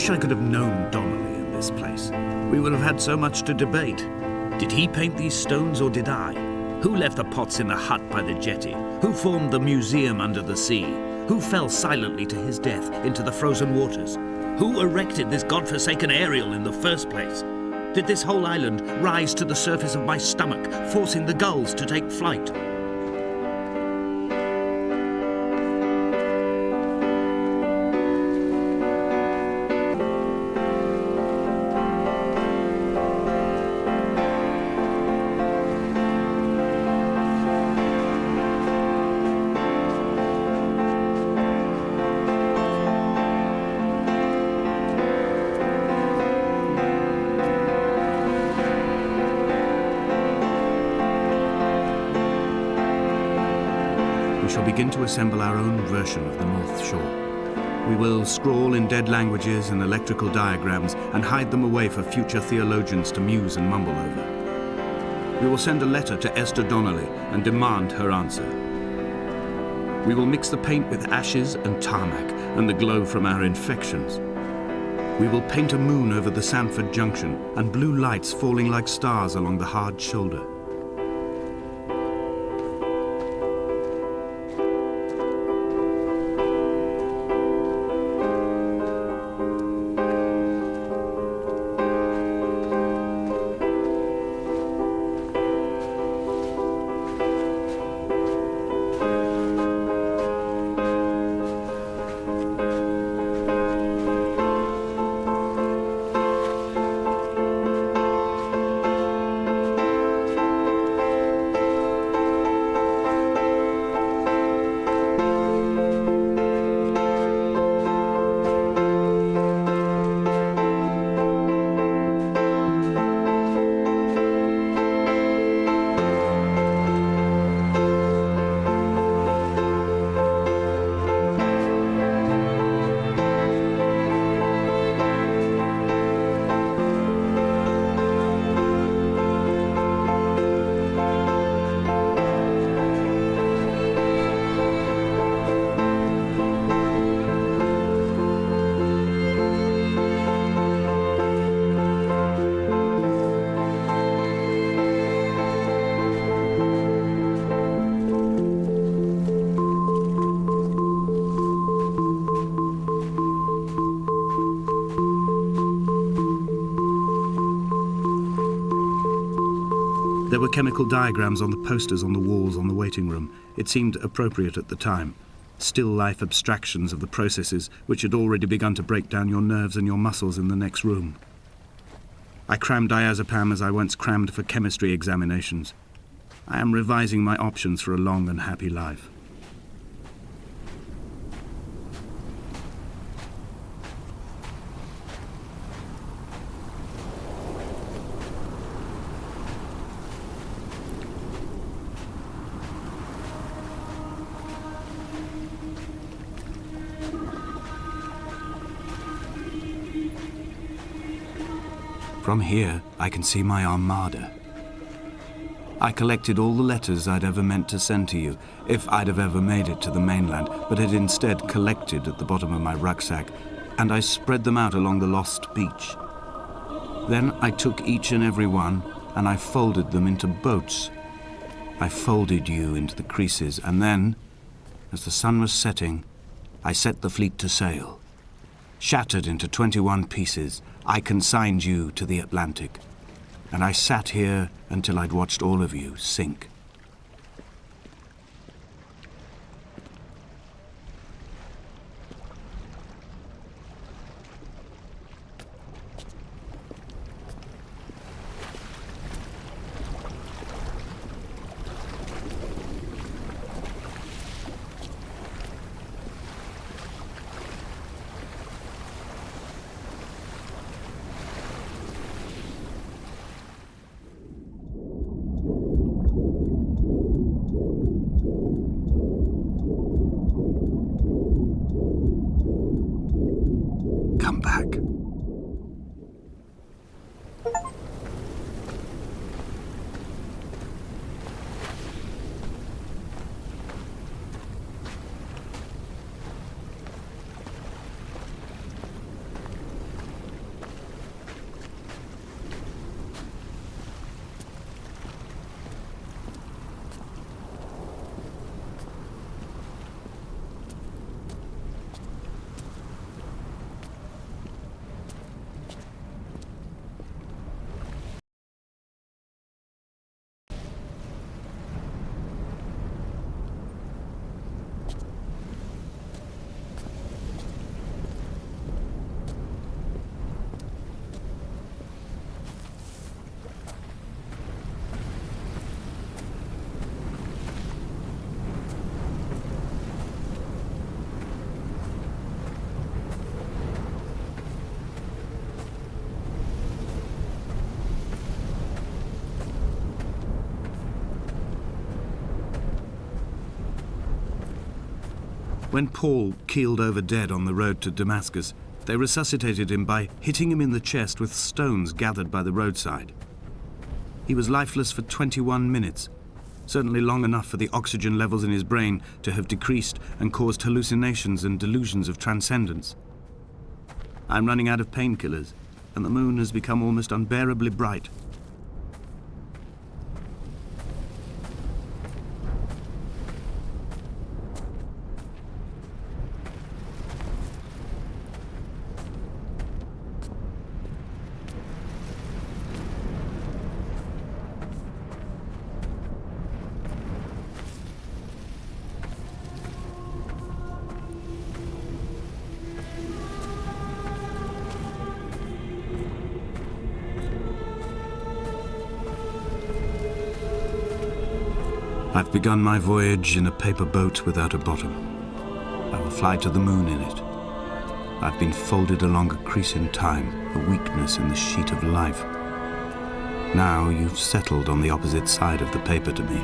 wish I could have known Donnelly in this place. We would have had so much to debate. Did he paint these stones or did I? Who left the pots in the hut by the jetty? Who formed the museum under the sea? Who fell silently to his death into the frozen waters? Who erected this godforsaken aerial in the first place? Did this whole island rise to the surface of my stomach, forcing the gulls to take flight? We shall begin to assemble our own version of the North Shore. We will scrawl in dead languages and electrical diagrams and hide them away for future theologians to muse and mumble over. We will send a letter to Esther Donnelly and demand her answer. We will mix the paint with ashes and tarmac and the glow from our infections. We will paint a moon over the Sanford Junction and blue lights falling like stars along the hard shoulder. There were chemical diagrams on the posters on the walls on the waiting room. It seemed appropriate at the time. Still life abstractions of the processes which had already begun to break down your nerves and your muscles in the next room. I crammed diazepam as I once crammed for chemistry examinations. I am revising my options for a long and happy life. From here, I can see my armada. I collected all the letters I'd ever meant to send to you, if I'd have ever made it to the mainland, but had instead collected at the bottom of my rucksack, and I spread them out along the lost beach. Then I took each and every one, and I folded them into boats. I folded you into the creases, and then, as the sun was setting, I set the fleet to sail. Shattered into 21 pieces, I consigned you to the Atlantic, and I sat here until I'd watched all of you sink. When Paul keeled over dead on the road to Damascus, they resuscitated him by hitting him in the chest with stones gathered by the roadside. He was lifeless for 21 minutes, certainly long enough for the oxygen levels in his brain to have decreased and caused hallucinations and delusions of transcendence. I'm running out of painkillers, and the moon has become almost unbearably bright. I've begun my voyage in a paper boat without a bottom. I will fly to the moon in it. I've been folded along a crease in time, a weakness in the sheet of life. Now you've settled on the opposite side of the paper to me.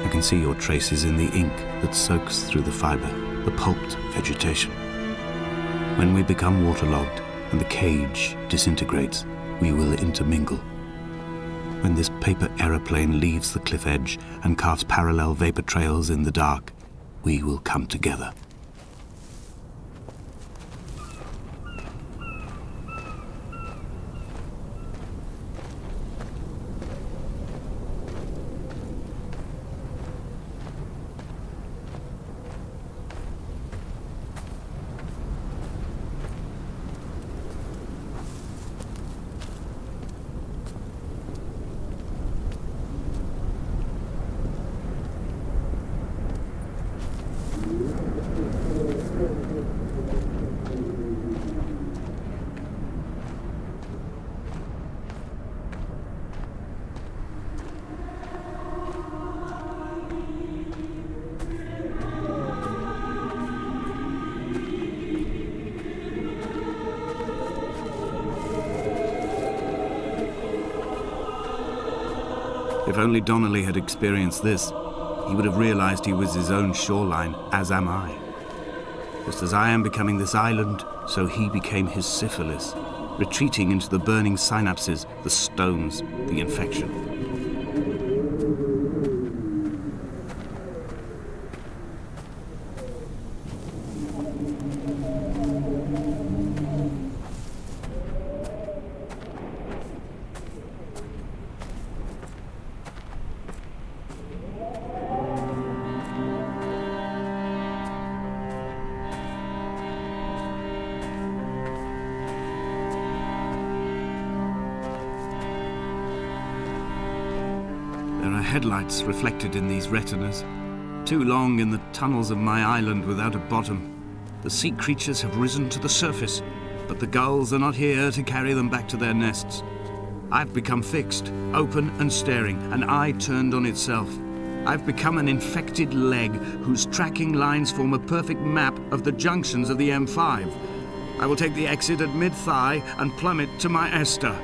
I can see your traces in the ink that soaks through the fiber, the pulped vegetation. When we become waterlogged and the cage disintegrates, we will intermingle. When this paper aeroplane leaves the cliff edge and carves parallel vapor trails in the dark, we will come together. If only Donnelly had experienced this, he would have realized he was his own shoreline, as am I. Just as I am becoming this island, so he became his syphilis, retreating into the burning synapses, the stones, the infection. There are headlights reflected in these retinas. Too long in the tunnels of my island without a bottom. The sea creatures have risen to the surface, but the gulls are not here to carry them back to their nests. I've become fixed, open and staring, an eye turned on itself. I've become an infected leg whose tracking lines form a perfect map of the junctions of the M5. I will take the exit at mid-thigh and plummet to my Esther.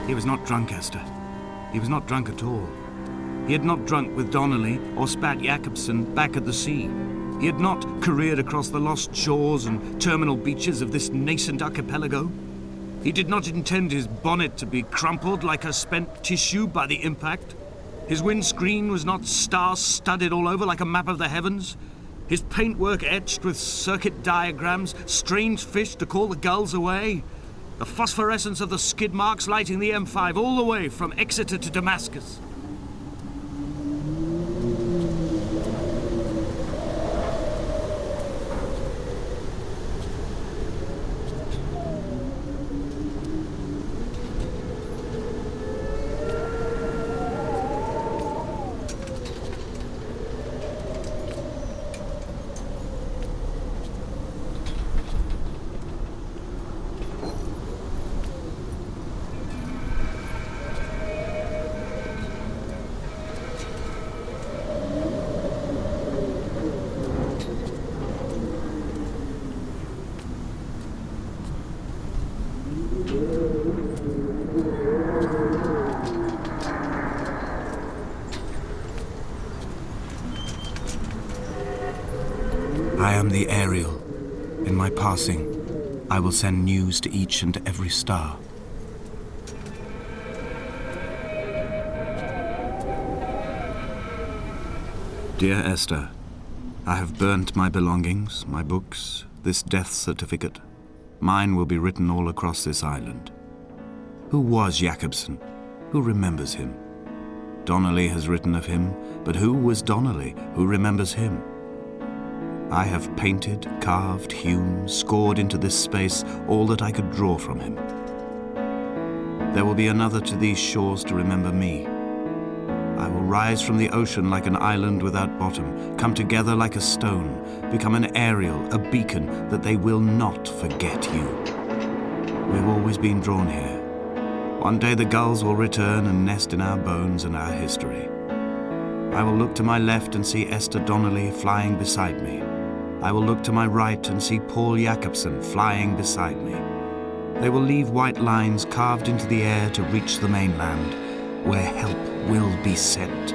He was not drunk, Esther. He was not drunk at all. He had not drunk with Donnelly or spat Jakobsen back at the sea. He had not careered across the lost shores and terminal beaches of this nascent archipelago. He did not intend his bonnet to be crumpled like a spent tissue by the impact. His windscreen was not star-studded all over like a map of the heavens. His paintwork etched with circuit diagrams, strange fish to call the gulls away. The phosphorescence of the skid marks lighting the M5 all the way from Exeter to Damascus. I am the Ariel. In my passing, I will send news to each and every star. Dear Esther, I have burnt my belongings, my books, this death certificate. Mine will be written all across this island. Who was Jakobsen? Who remembers him? Donnelly has written of him, but who was Donnelly? Who remembers him? I have painted, carved, hewn, scored into this space all that I could draw from him. There will be another to these shores to remember me. I will rise from the ocean like an island without bottom, come together like a stone, become an Ariel, a beacon that they will not forget you. We've always been drawn here. One day the gulls will return and nest in our bones and our history. I will look to my left and see Esther Donnelly flying beside me. I will look to my right and see Paul Jakobsen flying beside me. They will leave white lines carved into the air to reach the mainland, where help will be sent.